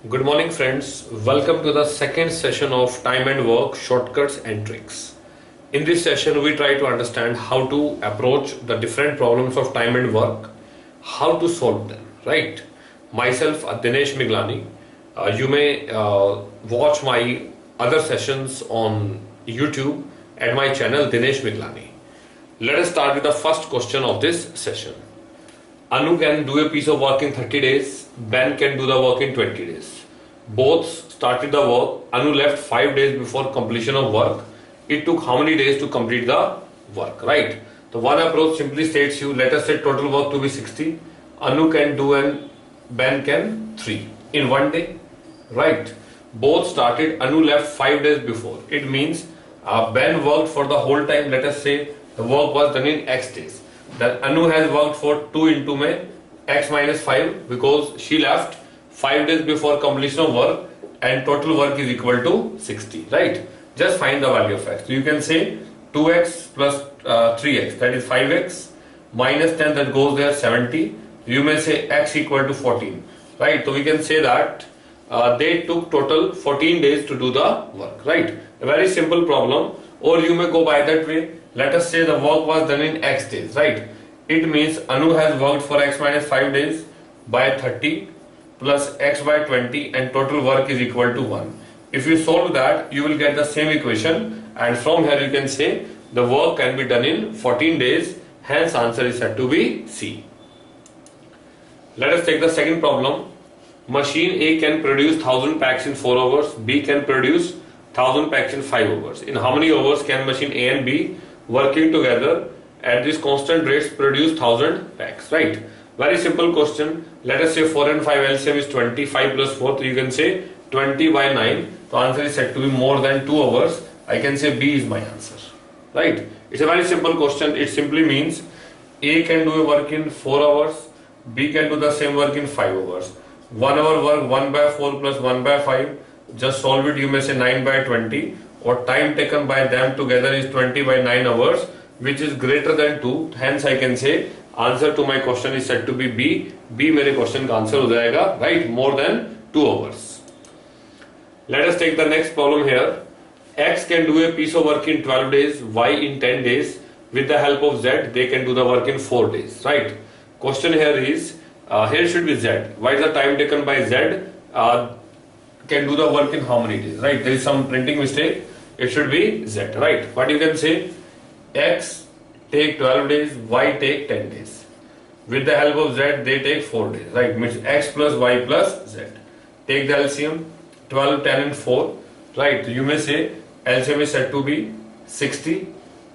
Good morning friends, welcome to the second session of Time and Work Shortcuts and Tricks. In this session we try to understand how to approach the different problems of time and work, how to solve them, right? Myself Dinesh Miglani. You may watch my other sessions on YouTube at my channel Dinesh Miglani. Let us start with the first question of this session. Anu can do a piece of work in 30 days, Ben can do the work in 20 days. Both started the work. Anu left 5 days before completion of work. It took how many days to complete the work, right? The one approach simply states you, let us say total work to be 60. Anu can do and Ben can 3 in 1 day, right? Both started, Anu left 5 days before. It means Ben worked for the whole time. Let us say the work was done in X days. Then Anu has worked for 2 into X minus 5 because she left 5 days before completion of work and total work is equal to 60, right? Just find the value of X. So you can say 2X plus 3X, that is 5X minus 10, that goes there 70. You may say X equal to 14, right? So we can say that they took total 14 days to do the work, right? A very simple problem. Or you may go by that way. Let us say the work was done in X days, right? It means Anu has worked for X minus 5 days by 30 plus X by 20 and total work is equal to 1. If you solve that, you will get the same equation, and from here you can say the work can be done in 14 days. Hence answer is said to be C. Let us take the second problem. Machine A can produce 1000 packs in 4 hours. B can produce 1000 packs in 5 hours. In how many hours can machine A and B working together at this constant rates produce 1000 packs, right? Very simple question. Let us say 4 and 5 LCM is 20, 5 plus 4, so you can say 20 by 9. The answer is said to be more than 2 hours. I can say B is my answer, right? It's a very simple question. It simply means A can do a work in 4 hours, B can do the same work in 5 hours. 1 hour work 1 by 4 plus 1 by 5. Just solve it. You may say 9 by 20. Or time taken by them together is 20 by 9 hours, which is greater than 2. Hence I can say answer to my question is said to be B. B मेरे question का answer हो जाएगा, right? More than 2 hours. Let us take the next problem here. X can do a piece of work in 12 days, Y in 10 days. With the help of Z, they can do the work in 4 days, right? Question here is, here should be Z. Why is the time taken by Z? Can do the work in how many days, right? There is some printing mistake. It should be Z, right? But you can say X take 12 days, Y take 10 days. With the help of Z, they take 4 days, right? Means X plus Y plus Z. Take the LCM, 12, 10 and 4, right? You may say LCM is said to be 60.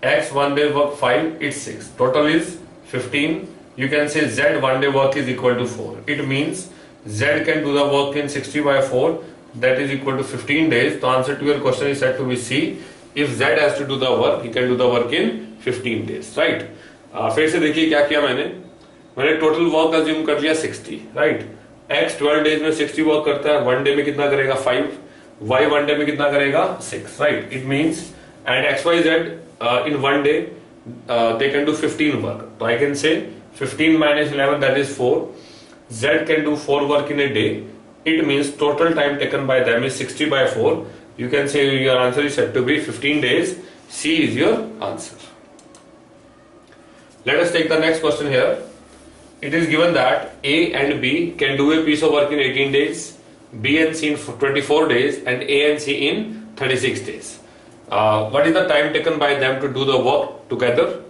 X 1 day work 5, it's 6. Total is 15. You can say Z 1 day work is equal to 4. It means Z can do the work in 60 by 4. That is equal to 15 days. The answer to your question is said to be C. If Z has to do the work, he can do the work in 15 days, right? फिर से देखिए क्या किया मैंने total work assume कर लिया 60, right? X 12 days में 60 work करता है, 1 डे में कितना करेगा 5, Y 1 डे में कितना करेगा 6, right? It means and XYZ in 1 day they can do 15 work. So I can say 15 minus 11, that is 4. Z can do 4 work in a day. It means total time taken by them is 60 by 4. You can say your answer is said to be 15 days. C is your answer. Let us take the next question here. It is given that A and B can do a piece of work in 18 days, B and C in 24 days, and A and C in 36 days. What is the time taken by them to do the work together?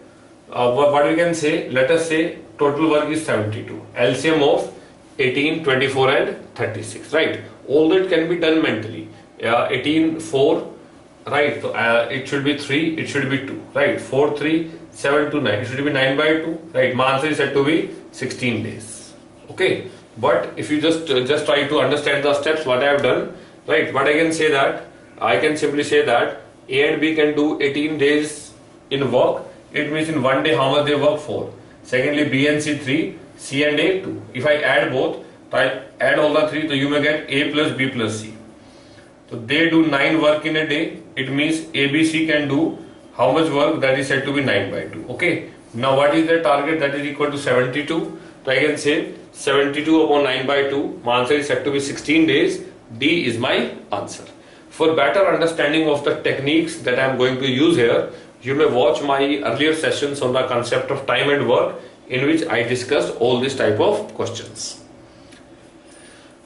What we can say, let us say total work is 72. LCM of 18, 24 and 36, right? All that can be done mentally. 18, 4, right? So, it should be 3, it should be 2, right? 4, 3, 7 to 9. It should be 9 by 2, right? My answer is said to be 16 days. Okay. But if you just try to understand the steps, what I have done, right? But I can say that, I can simply say that A and B can do 18 days in work. It means in 1 day how much they work? 4. Secondly, B and C 3, C and A 2. If I add both, I add all the 3, so you may get A plus B plus C. So they do 9 work in a day. It means ABC can do how much work? That is said to be 9 by 2. Okay. Now what is the target? That is equal to 72. So I can say 72 upon 9 by 2. My answer is said to be 16 days. D is my answer. For better understanding of the techniques that I am going to use here, you may watch my earlier sessions on the concept of time and work, in which I discussed all these type of questions.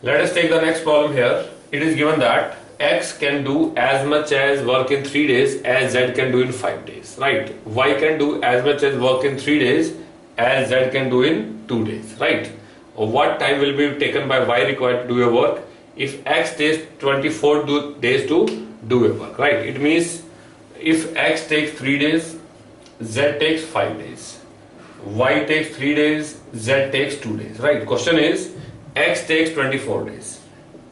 Let us take the next problem here. It is given that X can do as much as work in 3 days as Z can do in 5 days, right? Y can do as much as work in 3 days as Z can do in 2 days, right? What time will be taken by Y required to do a work if X takes 24 days to do a work, right? It means if X takes 3 days, Z takes 5 days. Y takes 3 days, Z takes 2 days, right? Question is, X takes 24 days.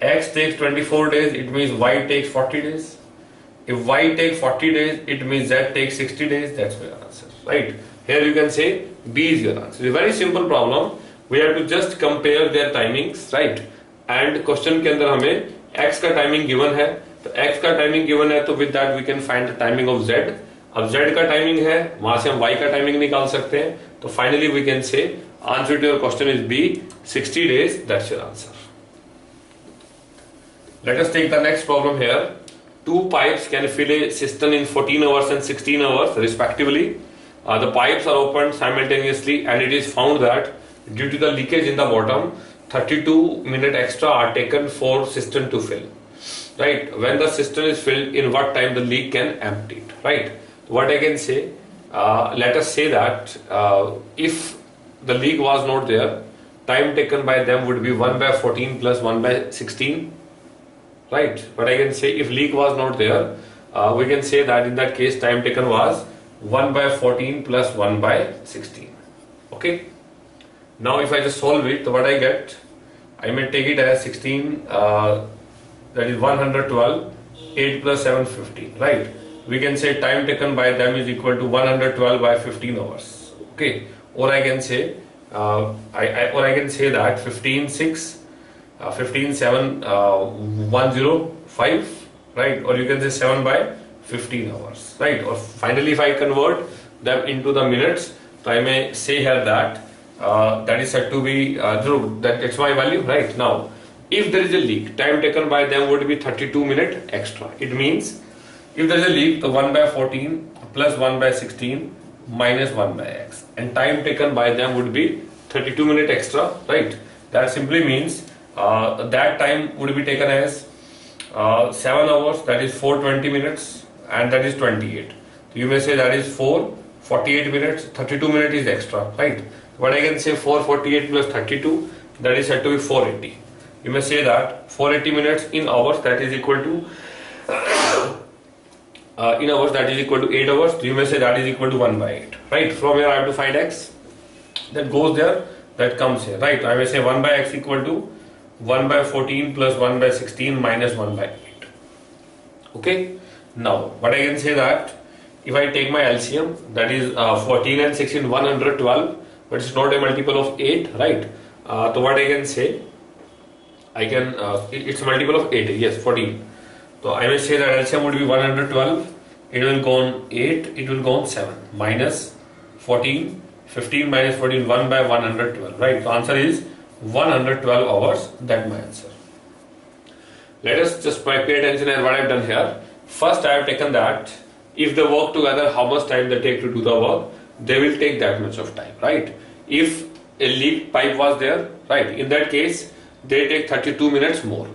X takes 24 days, it means Y takes 40 days. If Y takes 40 days, it means Z takes 60 days. That's my answer, right? Here you can say B is your answer. It's a very simple problem. We have to just compare their timings, right? And question के अंदर हमें X का timing given है, तो X का timing given है, तो with that we can find the timing of Z. अब Z का टाइमिंग है, वहां से हम Y का टाइमिंग निकाल सकते हैं. तो finally we can say answer to your question is B, 60 days. That's your answer. Let us take the next problem here. Two pipes can fill a cistern in 14 hours and 16 hours respectively. The pipes are opened simultaneously and it is found that due to the leakage in the bottom, 32 minutes extra are taken for cistern to fill. Right? When the cistern is filled, in what time the leak can empty it? Right? What I can say, let us say that if the leak was not there, time taken by them would be 1 by 14 plus 1 by 16. Right, but I can say if leak was not there, we can say that in that case time taken was 1 by 14 plus 1 by 16. Okay. Now if I just solve it, what I get, I may take it as 16, that is 112, 8 plus 7, 15. Right. We can say time taken by them is equal to 112 by 15 hours. Okay. Or I can say, I can say that 15, 6. 15, 7, 105, right? Or you can say 7 by 15 hours, right? Or finally, if I convert them into the minutes, so I may say here that that is said to be true, that it's my value, right? Now, if there is a leak, time taken by them would be 32 minutes extra. It means if there is a leak, the 1 by 14 plus 1 by 16 minus 1 by x, and time taken by them would be 32 minutes extra, right? That simply means that time would be taken as 7 hours, that is 420 minutes, and that is 28. So you may say that is 448 minutes, 32 minutes is extra, right? But I can say 448 plus 32, that is said to be 480. You may say that 480 minutes in hours, that is equal to in hours, that is equal to 8 hours. So you may say that is equal to 1 by 8, right? From here I have to find x, that goes there, that comes here, right? I may say 1 by x equal to 1 by 14 plus 1 by 16 minus 1 by 8. Okay. Now, but I can say that if I take my LCM, that is 14 and 16, 112, but it's not a multiple of 8, right? So what I can say, I can, it's a multiple of 8, yes, 14. So I may say that LCM would be 112, it will go on 8, it will go on 7, minus 14, 15 minus 14, 1 by 112, right? So answer is 112 hours, that's my answer. Let us just pay attention at what I have done here. First I have taken that if they work together, how much time they take to do the work, they will take that much of time, right? If a leaked pipe was there, right, in that case they take 32 minutes more.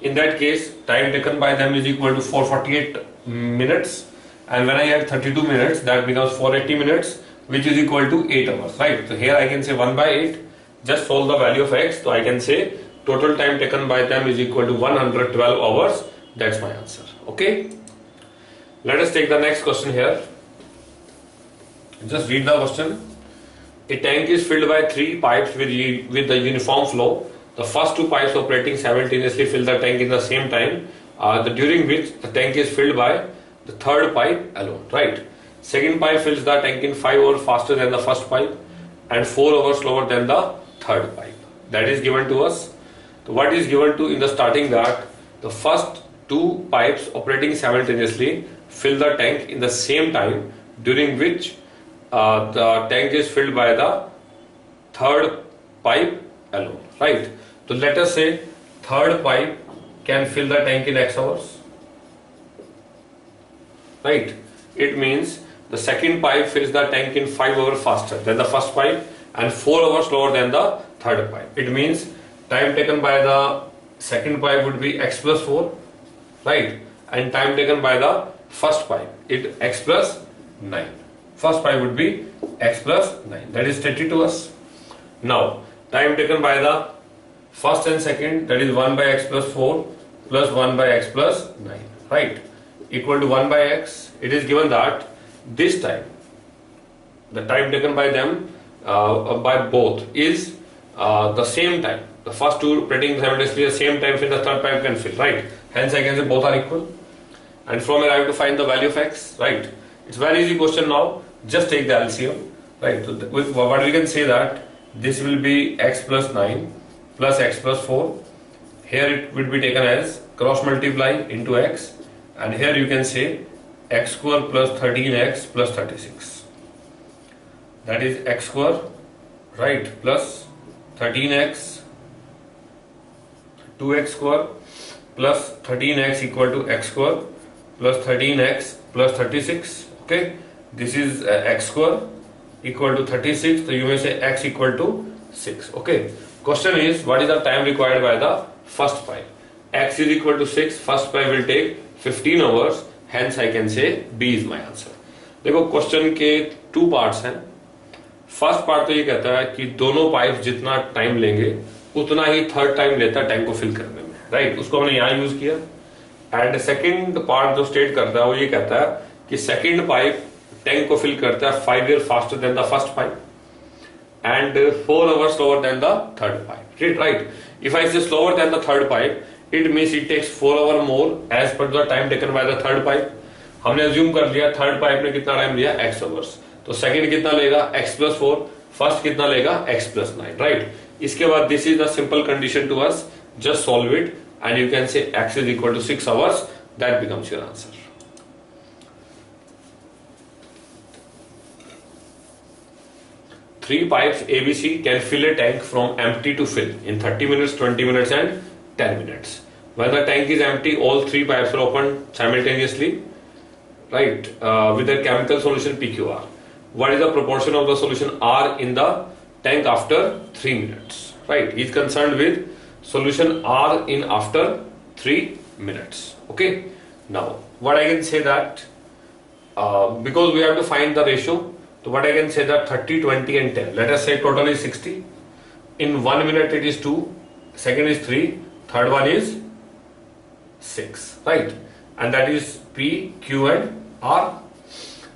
In that case, time taken by them is equal to 448 minutes, and when I add 32 minutes, that becomes 480 minutes, which is equal to 8 hours, right? So here I can say 1 by 8, just solve the value of x, so I can say total time taken by them is equal to 112 hours, that's my answer. Okay, let us take the next question here. Just read the question. A tank is filled by 3 pipes with the uniform flow. The first 2 pipes operating simultaneously fill the tank in the same time, during which the tank is filled by the third pipe alone, right? Second pipe fills the tank in 5 hours faster than the first pipe and 4 hours slower than the third pipe. That is given to us. So what is given to in the starting, that the first 2 pipes operating simultaneously fill the tank in the same time, during which the tank is filled by the third pipe alone, right? So let us say third pipe can fill the tank in x hours, right? It means the second pipe fills the tank in 5 hours faster than the first pipe and 4 hours slower than the third pipe. It means time taken by the second pipe would be x plus 4, right? And time taken by the first pipe, x plus 9. First pipe would be x plus 9. That is stated to us. Now, time taken by the first and second, that is 1 by x plus 4 plus 1 by x plus 9, right? Equal to 1 by x. It is given that this time, the time taken by them, by both is the same time. The first two operating simultaneously the same time, so the third pipe can fill, right? Hence I can say both are equal. And from here I have to find the value of x, right? It's very easy question now. Just take the LCM, right? So with what we can say that this will be x plus 9 plus x plus 4. Here it will be taken as cross multiply into x, and here you can say x square plus 13x plus 36. That is x square, right, plus 13x, 2x square plus 13x equal to x square plus 13x plus 36. Okay, this is x square equal to 36, so you may say x equal to 6. Okay, question is what is the time required by the first pipe? X is equal to 6, first pipe will take 15 hours, hence I can say B is my answer. देखो question के 2 parts हैं. First part तो ये कहता है कि दोनों pipe जितना टाइम लेंगे उतना ही थर्ड टाइम लेता है टैंक को फिल करने में, राइट? उसको हमने यहाँ यूज किया. एंड सेकंड पार्ट जो स्टेट करता है वो ये कहता है कि सेकंड पाइप टैंक को फिल करता है 5 years faster than the first pipe and 4 hours slower than the third pipe, right? If I say slower than the third pipe, it means it takes 4 hours more as per the time taken by the third pipe. हमने assume कर लिया third pipe ने कितना time लिया x hours, तो second कितना लेगा x plus 4, first कितना लेगा x plus 9, right? इसके बाद this is the simple condition to us, just solve it and you can say x is equal to 6 hours. That becomes your answer. Three pipes ABC can fill a tank from empty to fill in 30 minutes, 20 minutes and 10 minutes. When the tank is empty, all 3 pipes are opened simultaneously, right, with a chemical solution PQR. What is the proportion of the solution R in the tank after 3 minutes, right? He is concerned with solution R in after 3 minutes. Okay, now what I can say that because we have to find the ratio, so what I can say that 30, 20 and 10. Let us say total is 60. In 1 minute it is 2, second is 3, third one is 6, right? And that is P, Q and R.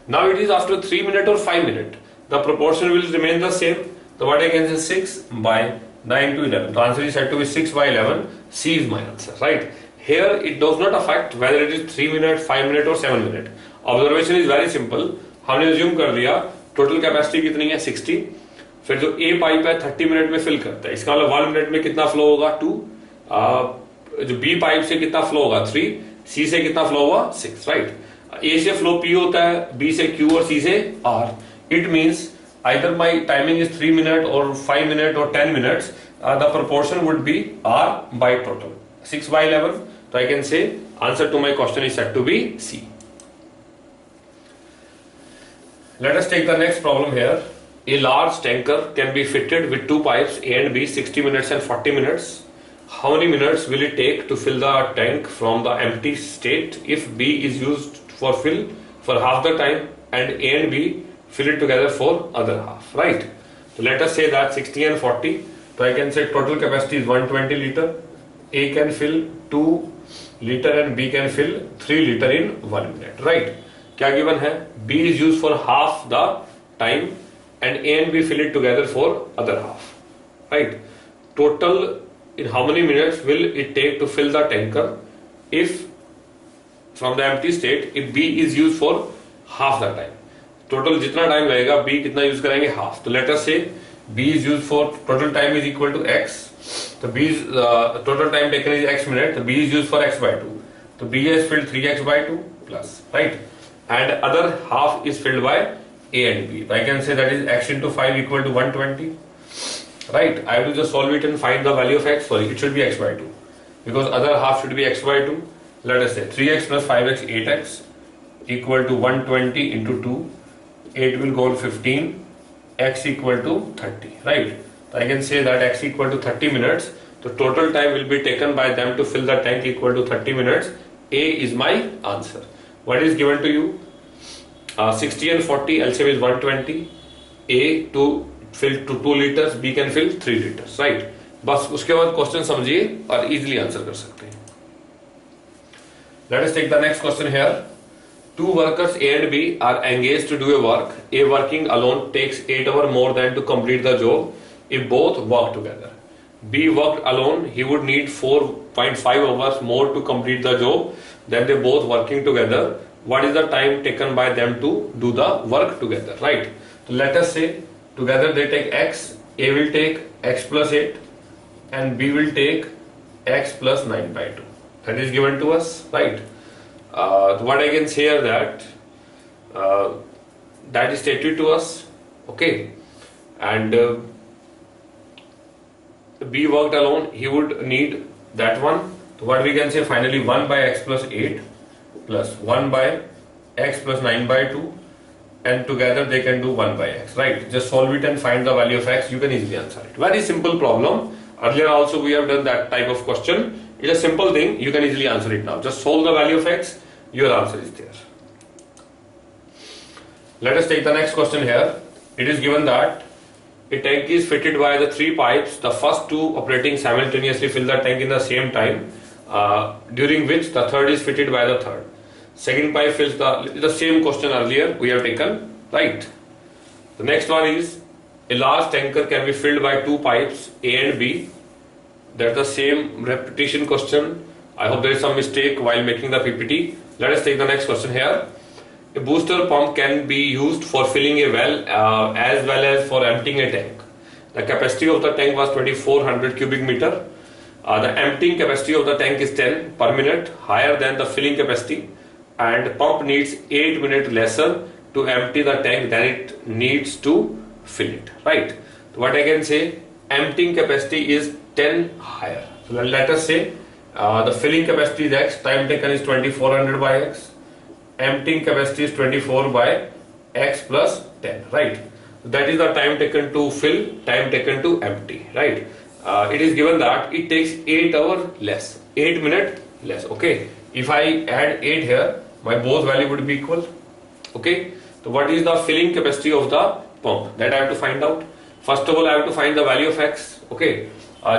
Now it is after 3 minutes or 5 minutes. The proportion will remain the same. So what I can say 6 by 9 to 11. The answer is said to be 6 by 11. C is my answer, right? Here it does not affect whether it is 3 minutes, 5 minutes or 7 minutes. Observation is very simple. हमने assume कर लिया total capacity कितनी है 60, फिर जो ए pipe है 30 minute में fill करता है, इसका मतलब 1 मिनट में कितना फ्लो होगा 2, जो बी पाइप से कितना फ्लो होगा 3, सी से कितना फ्लो होगा 6, राइट? ए से फ्लो पी होता है, बी से क्यू और सी से R. It means either my timing is 3 minute और 5 मिनट और 10 minutes, the proportion would be R by total 6 by 11. So I can say answer to my question is said to be C. Let us take the next problem here. A large tanker can be fitted with 2 pipes A and B 60 minutes and 40 minutes. How many minutes will it take to fill the tank from the empty state if B is used for fill for half the time and A and B fill it together for other half, right? So let us say that 60 and 40. So I can say total capacity is 120 liter. A can fill 2 liter and B can fill 3 liter in 1 minute, right? क्या given है? B is used for half the time and A and B fill it together for other half, right? Total in how many minutes will it take to fill the tanker if from the empty state if B is used for half the time? Total जितना time लगेगा B कितना use करेंगे half. तो let us say B is used for total time is equal to x. So B is total time taken is x minute. So B is used for x by 2. So B has filled 3x by 2 plus, right? And other half is filled by A and B. So I can say that is x into 5 equal to 120, right? I have to just solve it and find the value of x. Sorry, it should be x by 2. because other half should be x by 2. Let us say 3x plus 5x 8x equal to 120 into 2. 8 will go on 15, x equal to 30, right? So I can say that x equal to 30 minutes. The total time will be taken by them to fill the tank equal to 30 minutes. A is my answer. What is given to you? 60 and 40, LCM is 120. A to fill to 2 liters, B can fill 3 liters, right? बस उसके बाद question समझिए और easily answer कर सकते हैं. Let us take the next question here. Two workers A and B are engaged to do a work. A working alone takes 8 hours more than to complete the job if both work together. B worked alone, he would need 4.5 hours more to complete the job than they both working together. What is the time taken by them to do the work together, right? So let us say together they take x, A will take x plus 8 and B will take x plus 9 by 2. That is given to us, right? What I can say here that that is stated to us, okay? And B worked alone, he would need that one. So what we can say finally 1 by x plus 8 plus 1 by x plus 9 by 2, and together they can do 1 by x, right? Just solve it and find the value of x. You can easily answer it. Very simple problem. Earlier also we have done that type of question. It's a simple thing. You can easily answer it now. Just solve the value of x. Your answer is there. Let us take the next question here. It is given that a tank is fitted by the 3 pipes. The first 2 operating simultaneously fill the tank in the same time, during which the third is fitted by the third. Second pipe fills the same question earlier we have taken, right? The next one is a large tanker can be filled by 2 pipes A and B. That's the same repetition question. I hope there is some mistake while making the PPT. Let us take the next question here. A booster pump can be used for filling a well as well as for emptying a tank. The capacity of the tank was 2400 cubic meter. The emptying capacity of the tank is 10 per minute, higher than the filling capacity, and pump needs 8 minutes lesser to empty the tank than it needs to fill it, right? So what I can say, emptying capacity is 10 higher. So let us say the filling capacity is x, time taken is 2400 by x, emptying capacity is 24 by x plus 10, right? So that is the time taken to fill, time taken to empty, right? It is given that it takes 8 hours less, 8 minutes less, okay? If I add 8 here, my both value would be equal, okay? So what is the filling capacity of the pump? That I have to find out. First of all, I have to find the value of x, okay?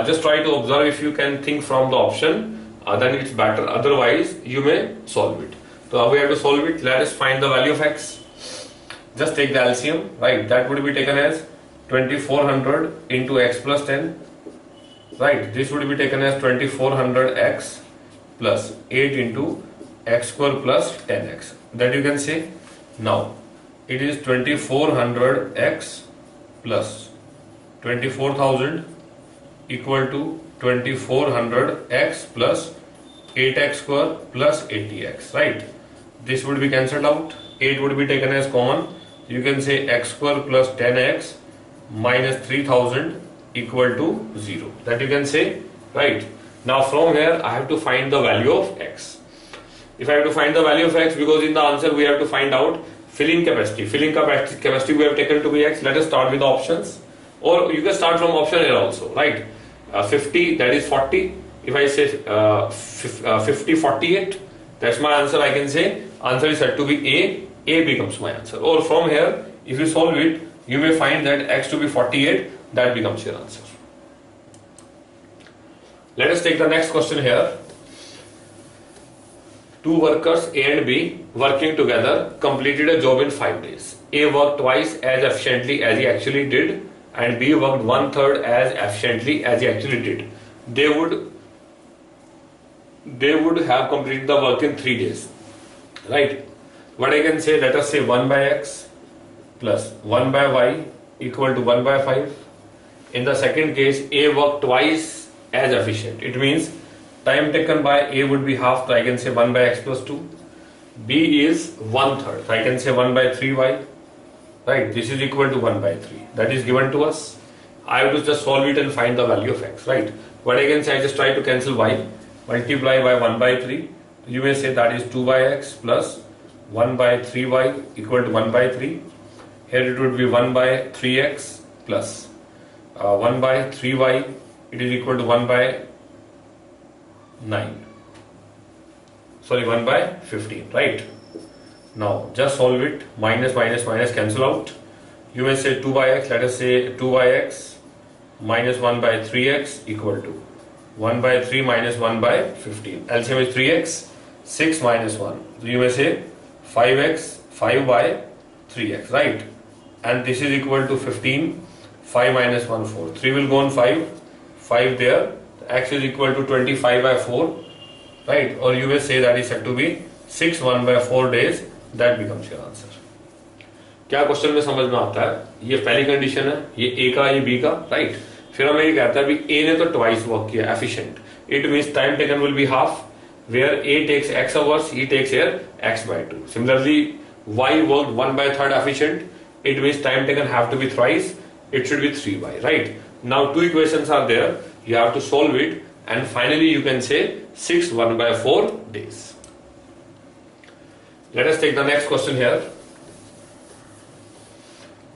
Just try to observe. If you can think from the option, then it's better. Otherwise, you may solve it. So we have to solve it. Let us find the value of x. Just take the LCM, right? That would be taken as 2400 into x plus 10, right? This would be taken as 2400x plus 8 into x square plus 10x. That you can say. Now it is 2400x plus 24,000 equal to 2400x plus 8x square plus 80x, right? This would be cancelled out. 8 would be taken as common. You can say x square plus 10x minus 3000 equal to 0. That you can say, right? Now from here I have to find the value of x. If I have to find the value of x, because in the answer we have to find out filling capacity. Filling capacity we have taken to be x. Let us start with the options, or you can start from option here also, right? 50, that is 40. If I say 50, 48, that's my answer. I can say answer is said to be A becomes my answer. Or from here, if you solve it, you may find that x to be 48, that becomes your answer. Let us take the next question here. Two workers A and B working together completed a job in 5 days. A worked twice as efficiently as he actually did, and B worked 1/3 as efficiently as he actually did. They would have completed the work in 3 days, right? What I can say, let us say 1 by x plus 1 by y equal to 1 by 5. In the second case, A worked twice as efficient. It means time taken by A would be half, so I can say 1 by x plus 2. B is 1/3, so I can say 1 by 3y, right? This is equal to 1 by 3. That is given to us. I have to just solve it and find the value of x, right? What I can say, I just try to cancel y. multiply by 1 by 3. You may say that is 2 by x plus 1 by 3y equal to 1 by 3. Here it would be 1 by 3x plus 1 by 3y, it is equal to 1 by 9. Sorry, 1 by 15, right? Now just solve it. Minus minus minus cancel out. You may say 2 by x, let us say 2 by x minus 1 by 3x equal to 1 by 3 minus 1 by 15. LCM is 3x, 6 minus 1. So you may say 5x, 5 by 3x, right? And this is equal to 15, 5 minus 1, 4. 3 will go on 5, 5 there. X is equal to 25 by 4, right? Or you may say that is said to be 6 1 by 4 days. That becomes your answer. क्या question में समझ में आता है? ये पहली condition है, ये ए का, ये बी का, राइट? फिर हमें ये कहता है भी ए ने तो ट्वाइस वर्क किया, efficient. It means time taken will be half. Where A takes x hours, he takes here x by 2. Similarly, Y worked 1 by 3rd efficient. It means time taken have to be thrice. It should be 3y, right? Now two equations are there. You have to solve it, and finally you can say 6 1 by 4 days. Let us take the next question here.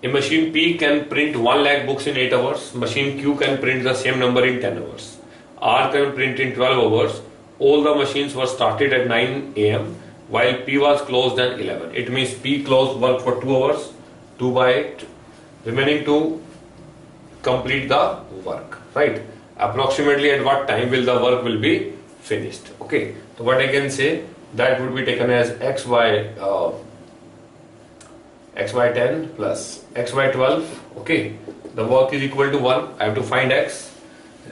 A machine P can print 1 lakh books in 8 hours. Machine Q can print the same number in 10 hours. R can print in 12 hours. All the machines were started at 9 a.m. while P was closed at 11. It means P closed work for 2 hours, 2 by 8, remaining to complete the work, right? Approximately at what time will the work will be finished? Okay, so what I can say, that would be taken as x by 10 plus x by 12. Okay, the work is equal to 1. I have to find x.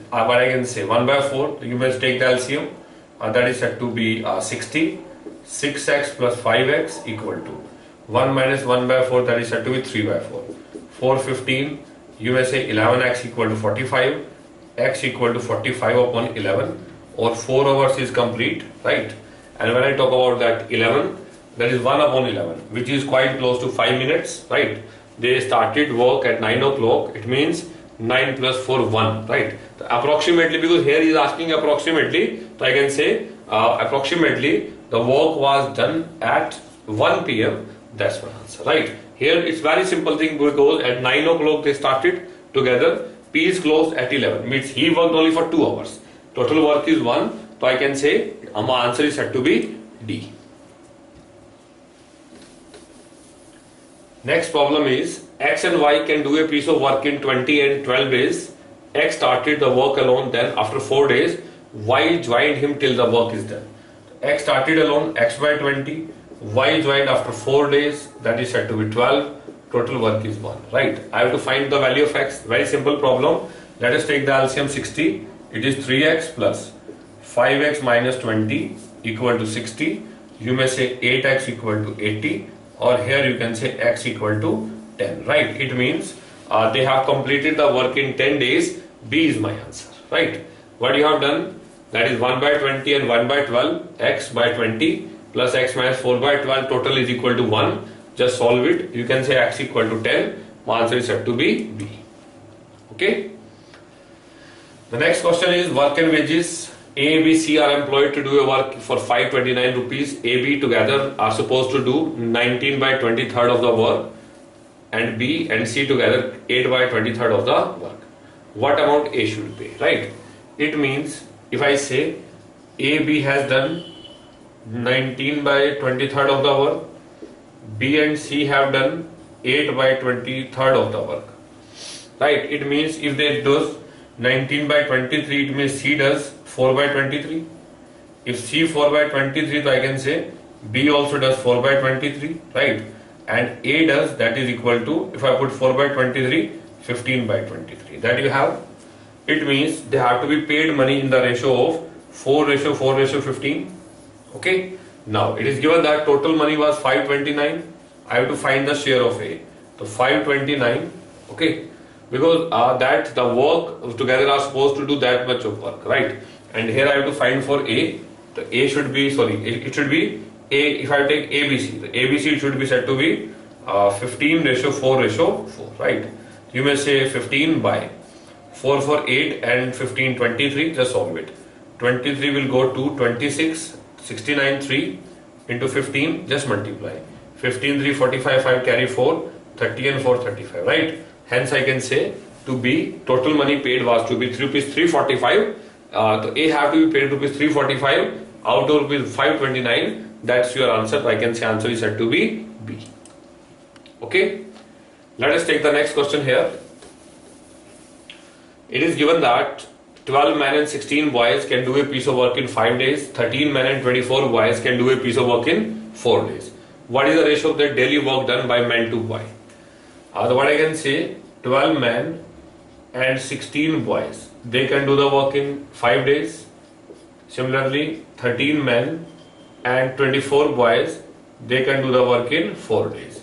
What I can say, 1 by 4. You must take the LCM. That is said to be 60. 6x plus 5x equal to 1 minus 1 by 4. That is said to be 3 by 4. 4 15. You may say 11x equal to 45. X equal to 45 upon 11. Or 4 hours is complete, right? And when I talk about that 11, that is 1 upon 11, which is quite close to 5 minutes, right? They started work at 9 o'clock. It means 9 plus 4, 1, right? So approximately, because here he is asking approximately, so I can say approximately the work was done at 1 p.m. That's my answer, right? Here it's very simple thing, because at 9 o'clock they started together. P is closed at 11, means he worked only for 2 hours. Total work is 1, so I can say my answer is said to be D. Next problem is X and Y can do a piece of work in 20 and 12 days. X started the work alone, then after 4 days, Y joined him till the work is done. X started alone, X by 20, Y joined after 4 days, that is said to be 12, total work is 1, right? I have to find the value of X, very simple problem. Let us take the LCM 60, it is 3x plus 5x minus 20 equal to 60. You may say 8x equal to 80. Or here you can say x equal to 10, right? It means they have completed the work in 10 days. B is my answer, right? What you have done, that is 1 by 20 and 1 by 12, x by 20 plus x minus 4 by 12, total is equal to 1. Just solve it. You can say x equal to 10. My answer is said to be B. Okay. The next question is work and wages. A, B, C are employed to do a work for 529 rupees. A, B together are supposed to do 19 by 23rd of the work, and B and C together 8 by 23rd of the work. What amount A should pay, right? It means if I say A, B has done 19 by 23rd of the work, B and C have done 8 by 23rd of the work, right? It means if they do 19 by 23, it means C does 4 by 23. If C 4 by 23, so I can say B also does 4 by 23, right? And A does, that is equal to, if I put 4 by 23, 15 by 23. That you have. It means they have to be paid money in the ratio of 4:4:15. Okay. Now it is given that total money was 529. I have to find the share of A. So 529. Okay. Because that the work together are supposed to do that much of work, right? And here I have to find for A. The A should be, it should be A. If I take ABC, the ABC should be said to be 15:4:4, right? You may say 15 by 4 for 8 and 15 23. Just solve it. 23 will go to 26, 69 3 into 15, just multiply. 15 3 45, 5 carry 4, 30 and 4 35, right? Hence I can say to B, total money paid was to be rupees 345. So A have to be paid rupees 345 out of rupees 529. That's your answer. I can say answer is said to be B. Okay. Let us take the next question here. It is given that 12 men and 16 boys can do a piece of work in 5 days. 13 men and 24 boys can do a piece of work in 4 days. What is the ratio of the daily work done by men to boy? So what I can say, 12 men and 16 boys, they can do the work in 5 days. Similarly, 13 men and 24 boys, they can do the work in 4 days.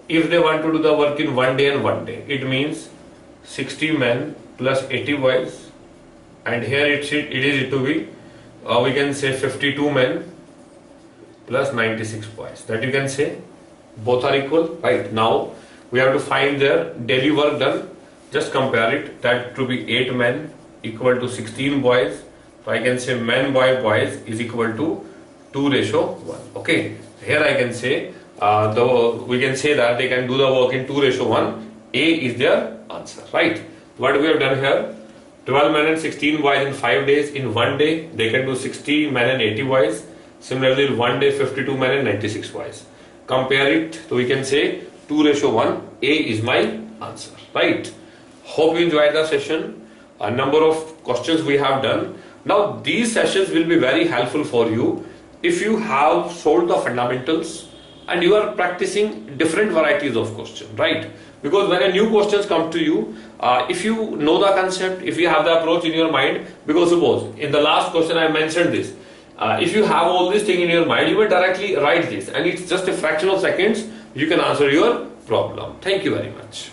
If they want to do the work in 1 day and 1 day, it means 60 men plus 80 boys, and here it is to be, we can say 52 men plus 96 boys. That you can say both are equal, right? Now we have to find their daily work done. Just compare it. That to be 8 men equal to 16 boys. So I can say men by boys is equal to 2:1. Okay. Here I can say we can say that they can do the work in 2:1. A is their answer, right? What we have done here, 12 men and 16 boys in 5 days. In 1 day, they can do 60 men and 80 boys. Similarly, in 1 day, 52 men and 96 boys. Compare it, so we can say 2:1. A is my answer, right? Hope you enjoyed the session. A number of questions we have done. Now, these sessions will be very helpful for you if you have solved the fundamentals and you are practicing different varieties of questions, right? Because when a new questions come to you, if you know the concept, if you have the approach in your mind, because suppose in the last question I mentioned this, if you have all this thing in your mind, you will directly write this and it's just a fraction of seconds, you can answer your problem. Thank you very much.